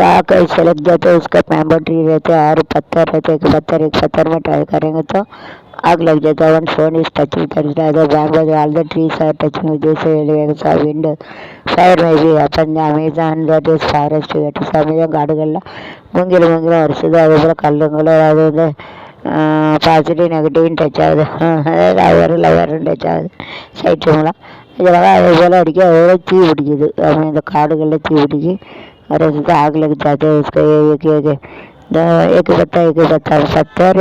आग ऐसे लग जाते हैं, उसका बैम्बू ट्री रहते हैं और पत्थर रहते हैं, एक पत्थर में ट्राई करेंगे तो आग लग जाता है. One phone is touching the bamboo, all the trees are touching with this waves of wind. Fire may be happen, the Amazon that is forest, that is Amazon காடுகளில் மூங்கில் வருஷது. அதே போல் கல்லுங்களும் அது வந்து பாசிட்டிவ் நெகட்டிவும் டச் ஆகுது. அதாவது லவரும் டச் ஆகுது சைட்ஸுங்களாம். இதெல்லாம் அதே போல் அடிக்க அதோட தீ பிடிக்குது. இந்த காடுகளில் தீ பிடிக்கி रस्ते आग लग जाते हैं. उसको एक पत्ता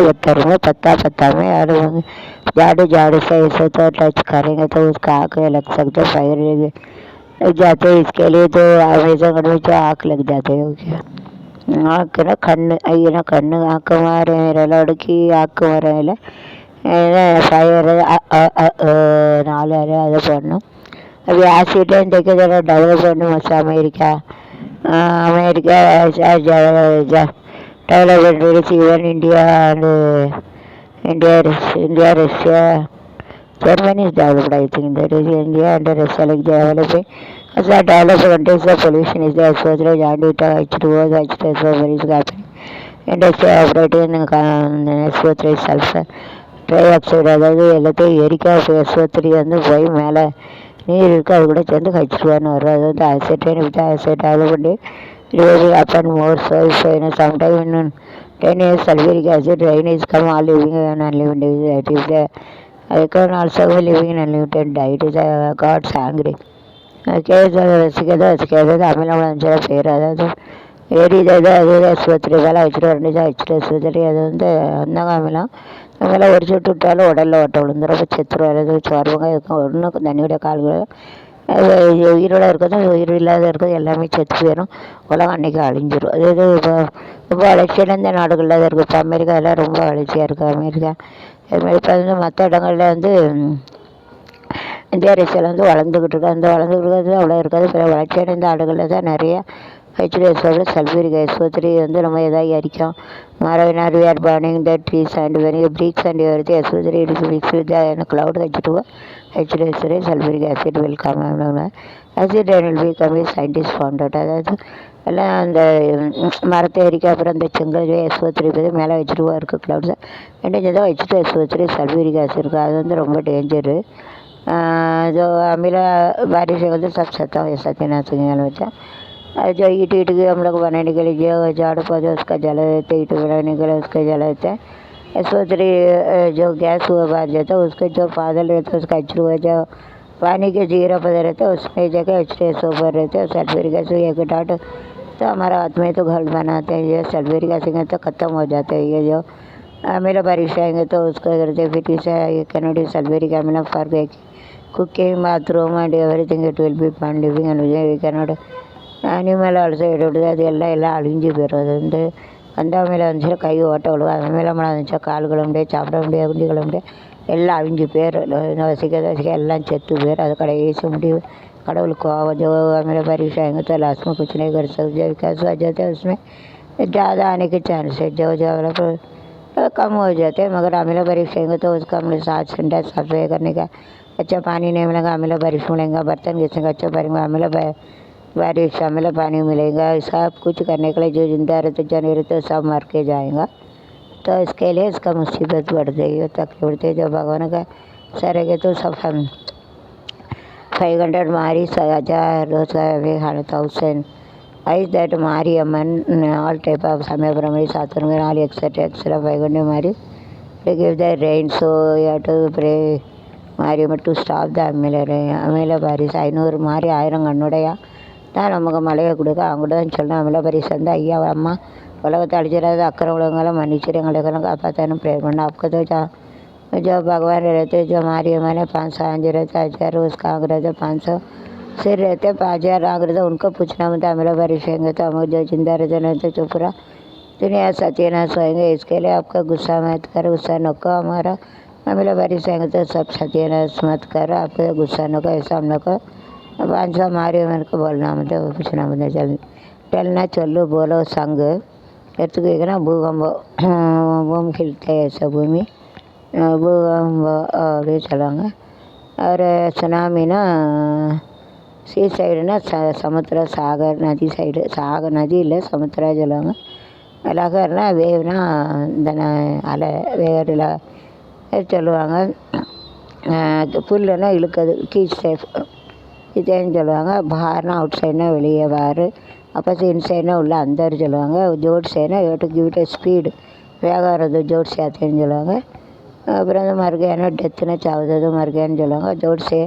पत्थर में पत्ता में और झाड़ू से ऐसे तो टच करेंगे तो उसका आग लग सकता है, फायर लग जाते हैं. इसके लिए तो अमेजन में तो आग लग जाते हैं. क्या आँख ना कण्णु अय्यना कण्णु आँख मारे ரெலோடுக்கு ஆக்கு வரையில் ஃபயர் 4 அதை பண்ணணும். அது ஆக்சிடென்ட்டுக்கு இதெல்லாம் டெவலப் பண்ணும் America development is even India and India, Russia, Germany is developed. I think that is India and Russia like developing. As a developed countries, the pollution is there. So there is H2O, H2SO is happening. Industry operating SO3 sulfur dioxide அதாவது எல்லாத்தையும் Erica SO3 வந்து போய் மேலே நீர் இருக்குது, அது கூட சேர்ந்து H2Oன்னு வரும். அது வந்து ஆசிட் வித் ஆசிட் அது பண்ணி really happen more so sometime in 10 years sulfuric acid rain is come all living and unlimited. That is I can also be living in unlimited diet is God's angry. ரசிக்கிறது அமிலமான பேர். அதாவது எரிதது அது ஆஸ்பத்திரி வேலை வச்சுட்டு வரணுச்சு ஆஸ்பத்திரி. அது வந்து அந்த அமிலம் அதெல்லாம் ஒரு சொட்டு விட்டாலும் உடலில் ஓட்ட விழுந்துடும், செத்துரும். அது சோர்வங்க இருக்கும். ஒன்றும் தண்ணியோட கால்கள் உயிரோடு இருக்கிறதும் உயிர் இல்லாத இருக்கிறது எல்லாமே செத்து போயிடும். உலகம் அன்றைக்கி அழிஞ்சிடும். அது இது இப்போ ரொம்ப வளர்ச்சியடைந்த நாடுகளில் தான் இருக்குது. இப்போ அமெரிக்காவில் ரொம்ப வளர்ச்சியாக இருக்குது. அமெரிக்கா அதுமாதிரி இப்போ வந்து மற்ற இடங்களில் வந்து இந்தியா ரஷ்யாவில் வந்து வளர்ந்துக்கிட்டு இருக்கு. அந்த வளர்ந்துக்கிட்டு இருக்கிறது அவ்வளோ இருக்காது. இப்போ வளர்ச்சியடைந்த நாடுகளில் தான் நிறைய H2SO சல்ஃபூரிக் SO3 வந்து நம்ம எதாவது எரிக்கும். மரவினார் we are burning the trees and when you bricks and everything SO3 it is mixed with the cloud H2SO sulfuric acid will come. acid rain will become a scientist found out. அதாவது எல்லாம் அந்த மரத்தை எரிக்க அப்புறம் அந்த செங்கல் SO3 மேலே H2O இருக்குது க்ளவுட்ஸை ரெண்டு தான் H2SO3 சல்ஃபூரிக் ஆசிட் இருக்குது. அது வந்து ரொம்ப டேஞ்சரு. जो अमीला बारिश है तो सब सत्यानाश बच्चा. जो ईट के हम लोग बनाने के लिए जो झाड़ पौधे उसका जला देते, ईट बनाने के लिए उसका जला देते हैं. SO3 जो गैस हुआ बाहर जाता है उसके जो बादल रहता है उसका H2O जो पानी के जीरा पौधे रहते हैं उसमें जगह H2SO पर रहते हैं. सल्फ्यूरिक एसिड एक डाट तो हमारा हाथ में तो घर बनाते हैं. ये सल्फ्यूरिक एसिड तो ख़त्म हो जाते हैं. ये जो अमीला बारिश आएंगे तो उसको करते फिर इसे कैनोडी सल्फ्यूरिक अमीला for cooking, bathroom and everything it will be fun living and we cannot animal also அது எல்லாம் அழிஞ்சு போயிடும். அது வந்து அந்த மேலே வந்துச்சுன்னா கை ஓட்ட விழுவும். அது மேலே மழை வந்துச்சா கால் கழுவ முடியாது, சாப்பிட முடியாது, குண்டி கழுவ முடியாது, எல்லாம் அழிஞ்சு போயிடும். வசிக்க எல்லாம் செத்து போயிடும். அது கடைசி முடிவு கடவுளுக்கு जो मेरा बारिश आएंगे तो लास्ट में कुछ नहीं कर सकते. विकास आ जाता है उसमें ज़्यादा आने के चांस है. जो कम हो जाते हैं. मगर अमीला बारिश आएंगे तो उसका हम लोग साफ सफाई करने का अच्छा पानी नहीं मिलेगा. अमीला बारिश मिलेगा. बर्तन घिसने का अच्छा पानी बारिश अमीला पानी मिलेगा. सब कुछ करने के लिए जो जिंदा रहते जो नहीं रहते सब मर के जाएगा. तो इसके लिए इसका मुसीबत बढ़ गई है, तकलीफ बढ़ती है. जो भगवान का सरेंगे तो सब हम 500 मारी 1000 100,000 is that Mari Amman all type of Samya Brahmani Saturn all etc 500 Mari they give the rain. So you have to pray Mari to stop the அமில பாரிஸ் 500 மாறி 1000 கண்ணுடையா தான் நமக்கு மழையை கொடுக்க. அவங்கள்ட்ட தான் சொல்லணும் அமில பாரிஸ் வந்து ஐயா அம்மா உலகத்தை அடிச்சிடாத அக்கறை உலகங்களாம் மன்னிச்சிரு எங்களுக்கெல்லாம் காப்பாற்றணும் ப்ரே பண்ண. आपको तो जो भगवान रहते जो मारी मैंने 500 आंज रहते 1000 उसका आग रहते 500 सिर रहते 5000 आग रहते. उनको पूछना मतलब अमिला बारिश होंगे तो हम जो जिंदा रहते नहीं तो पूरा दुनिया सत्यानाश होएंगे. इसके लिए आपका गुस्सा मत करो, गुस्सा न को. हमारा अमीला बारिश आएंगे तो सब सत्यानाश मत करो. आपको गुस्सा न को, ऐसा हम लोग को 500 मारे मेरे को बोलना मतलब पूछना मतलब चलना चलो बोलो संग எடுத்துக்கிங்கன்னா பூமி ஹில்ते ऐसा भूमि भूकंप அப்படியே சொல்லுவாங்க. और सुनामीना சீ சைடுனா சமுத்திரம் சாகர் நதி சைடு. சாகர் நதி இல்லை, சமுத்திரா சொல்லுவாங்க. லகர்னா வேவ்னா இந்த அலை வேரில் சொல்லுவாங்க. புல்லுன்னா இழுக்கிறது, கீச் சேஃப் இதேன்னு சொல்லுவாங்க. பார்னா அவுட் சைடுனா வெளியே பார். அப்போ இன்சைடுனா உள்ள அந்தர் சொல்லுவாங்க. ஜோட் சைடுனா டு கிவ் இட் ஸ்பீடு, வேகம் வர்றது ஜோட் சேத்தேன்னு சொல்லுவாங்க. அப்புறம் வந்து மறுகையானா டெத்துனா சாவுறது மறுகையான்னு சொல்லுவாங்க. ஜோட் சே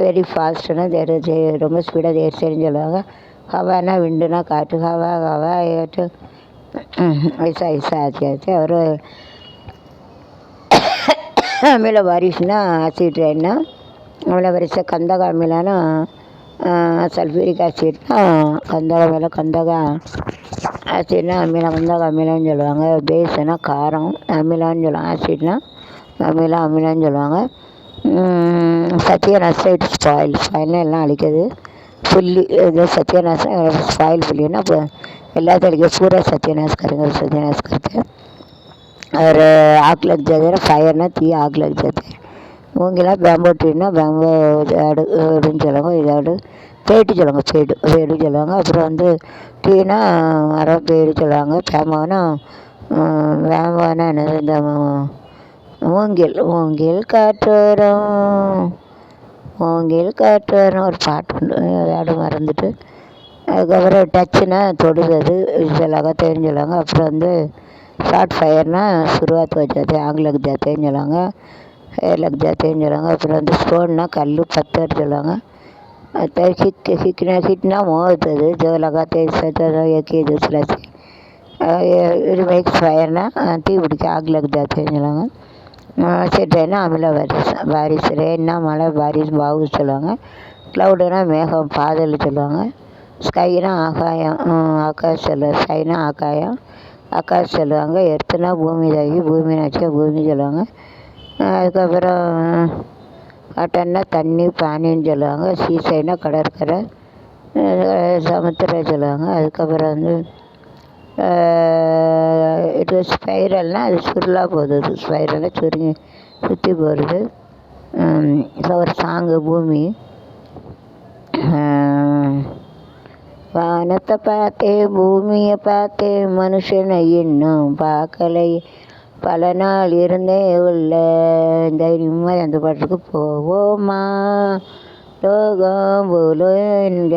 வெரி ஃபாஸ்ட்டுன்னா ரொம்ப ஸ்பீடாக தேர்ச்சேன்னு சொல்லுவாங்க. ஹவானா விண்டுனா காற்று. ஹவா ஹவா ஏட்டு ஐசா ஐசா ஆச்சு ஆச்சு. அவர் அமில வாரிசுனா ஆசிட் ரெயின்னா, அமில வாரிசு கந்தக அமிலனா சல்ஃபூரிக் ஆசிட்னா கந்தக அமிலம். கந்தக ஆசிட்னா கந்தக அமிலம்னு சொல்லுவாங்க. பேஸ்னா காரம், அமிலான்னு சொல்லுவாங்க. ஆசிட்னா அமிலம்னு சொல்லுவாங்க. சத்தியநாசைட் ஸ்பாயில்னா எல்லாம் அழிக்கிறது. புள்ளி இது சத்தியநாச ஸ்பாயில் புள்ளின்னா இப்போ எல்லாத்தையும் அழிக்கிறது. பூரா சத்தியநாஸ்கருங்க சத்தியநாஸ்கருக்கு. அவர் ஆக்லக் ஜாதினா ஃபயர்னா தீ, ஆக்லக் ஜாதி. மூங்கிலாம் பேம்போ ட்ரீனா பேம்போ அப்படின்னு சொல்லுவாங்க. இதாடு பேட்டு சொல்லுவாங்க. பேடு சொல்லுவாங்க. அப்புறம் வந்து டீனா மரம் பேடு சொல்லுவாங்க. பேம்போனா என்னது, இந்த மூங்கில் காற்றோரம் ஒரு பாட்டு உண்டு, வேடு மறந்துட்டு. அதுக்கப்புறம் டச்சுனா தொடுறது, லகத்தேன்னு சொல்லுவாங்க. அப்புறம் வந்து ஷார்ட் ஃபயர்னா சுருவாத் வச்சாத்தே, ஆங்கிலக் ஜாத்தேன்னு சொல்லுவாங்க. லக் ஜாத்தேன்னு சொல்லுவாங்க. அப்புறம் வந்து ஸ்டோன்னா கல், பத்தர் சொல்லுவாங்க. ஹிட்னா மோகத்தது, லகாத்தே ஏக்கிய ஜூஸ்லாச்சு. இது மேக்ஸ் ஃபயர்னா தீ பிடிக்க, ஆங்கிலக் ஜாத்தேன்னு சொல்லுவாங்க. சிட்ரைனா அமில வாரிசு. ரெயின்னா மழை, வாரிசு பாவு சொல்லுவாங்க. க்ளவுடுனா மேகம், பாதல் சொல்லுவாங்க. ஸ்கைனா ஆகாயம், ஆகாஷ் சொல்லுவாங்க. ஸ்கைனா ஆகாயம், ஆகாஷ் சொல்லுவாங்க. எர்த்துனா பூமி தாகி, பூமினாச்சும் பூமி சொல்லுவாங்க. அதுக்கப்புறம் காட்டன்னா தண்ணி, பானின்னு சொல்லுவாங்க. சீசைனா கடற்கரை, சமுத்திரம் சொல்லுவாங்க. அதுக்கப்புறம் வந்து இது ஸ்பைரல்னால் அது சுருளாக போகுது. ஸ்பைரல்னால் சுருங்கி சுற்றி போகிறது. ஒரு சாங்கு பூமி. வானத்தை பார்த்தேன், பூமியை பார்த்தேன், மனுஷனை இன்னும் பார்க்கலை, பல நாள் இருந்தே உள்ள இந்த நிம்மதி. அந்த பாட்டுக்கு போவோமா லோகம்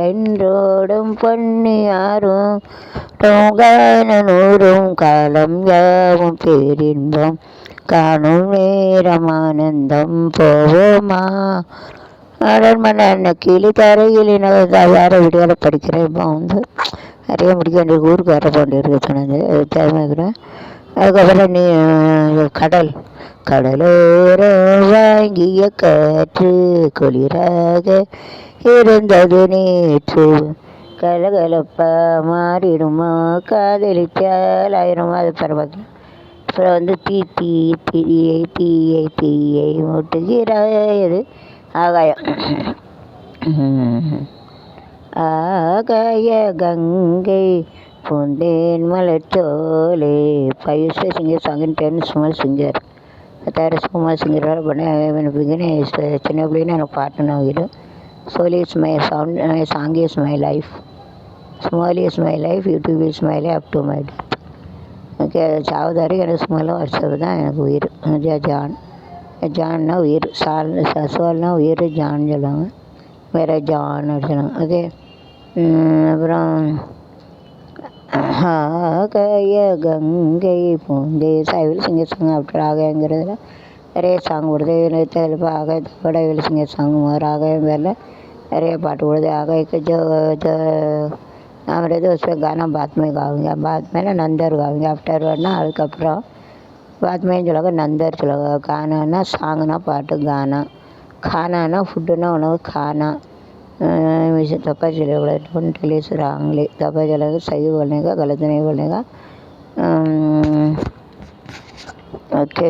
என்றோடும் பொன்னி யாரும் நூறும் காலம் யாவும் பேரின்பம் காணும் நேரம் ஆனந்தம் போவோமா. மன்ன கிளி தரையில் வேறு வீடுகளை படிக்கிறேன். இப்போ வந்து நிறைய முடிக்க வேண்டிய ஊருக்கு வர வேண்டிய சொன்னது தேவைக்கிறேன். அதுக்கப்புறம் கடலோரம் வாங்கிய காற்று குளிராக இருந்தது நேற்று, கலகலப்பா மாறிடுமா காதலிச்சால் ஆயிருமா. அது பரவாயில்ல. அப்புறம் வந்து தீயை மூட்டுகிறாயது ஆகாயம். ஆகாய Ganga பூந்தேன் மலர்ச்சோலே. I used to sing a song in 10 small singer. There is small singer when beginning சின்ன பிள்ளைன்னு எனக்கு பாட்டு நான் வீடு. Soul is my sound, my song is my life. Small is my life, YouTube is my life up to my death. Okay, சாவதாரி எனக்கு ஸ்மெல்லும் வருஷம் தான் எனக்கு உயிர். ஜான்னா உயிர், சோல்னா உயிர், ஜான் சொல்லுவாங்க. வேறு ஜான் சொல்லுவாங்க. ஓகே, அப்புறம் ஆகாய கங்கை பூந்தே சைவில் சிங்க சாங். ஆஃப்டர் ஆகாயங்கிறதுல நிறைய சாங் கொடுது. இப்போ ஆகாயத்தோட வில் சிங்க சாங் ஆகாயம் வேலை நிறைய பாட்டு கொடுது. आगे जो हमारे तो उसमें गाना बाद में गाऊंगा. बाद में ना नंदर गाऊंगा. आफ्टर वर्ड ना அதுக்கப்புறம் बाद में சொல்லுவாங்க. நந்தர் சொல்லுவாங்க. கானானா சாங்னா பாட்டு, கானா. खानाனா ஃபுட்டுனா உணவு, खाना. वैसे तपा चलेगा, डोंट टेल इज रॉन्गली. तपा चलेगा, सही बोलने का, गलत नहीं बोलने का. Okay,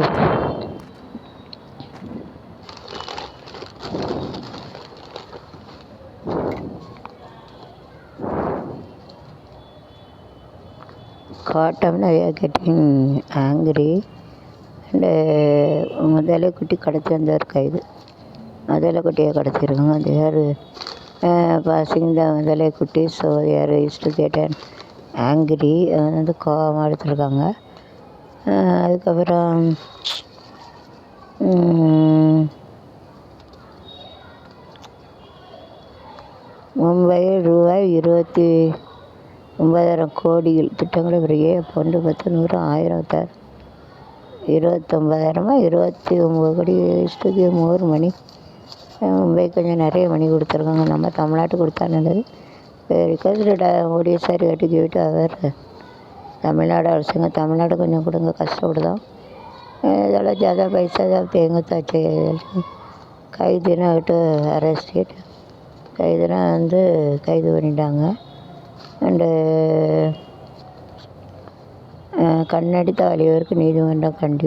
caught up now, getting angry. முதலை குட்டி கடத்தி வந்தார் கைது. முதலை குட்டியை கடத்திருக்காங்க. அது யார்? பாசிங் த முதலை குட்டி ஸோ யார் use to get and angry வந்து கோபமாக எடுத்துருக்காங்க. அதுக்கப்புறம் மும்பையில் ரூபாய் 29,000 கோடியில் திட்டங்களை பிறகு பொண்டு 10 100 1000 29,000 29 கோடி இஷ்டத்துக்கு 3 மணி. மும்பை கொஞ்சம் நிறைய மணி கொடுத்துருக்காங்க. நம்ம தமிழ்நாட்டுக்கு கொடுத்தா நல்லது. பிகாஸ் ஒடிசா ரேட்டு கேட்டு அவர் தமிழ்நாடு அரசுங்க தமிழ்நாடு கொஞ்சம் கொடுங்க கஷ்டப்படுதோம். இதெல்லாம் ஜாதா பைசா தேங்கத்தாச்சு கைதுனா விட்டு அரெஸ்டேட் கைதுனா வந்து கைது பண்ணிட்டாங்க. அண்டு கண்ணடித்த வலியவருக்கு நீதிமன்றம் கண்டிப்பாக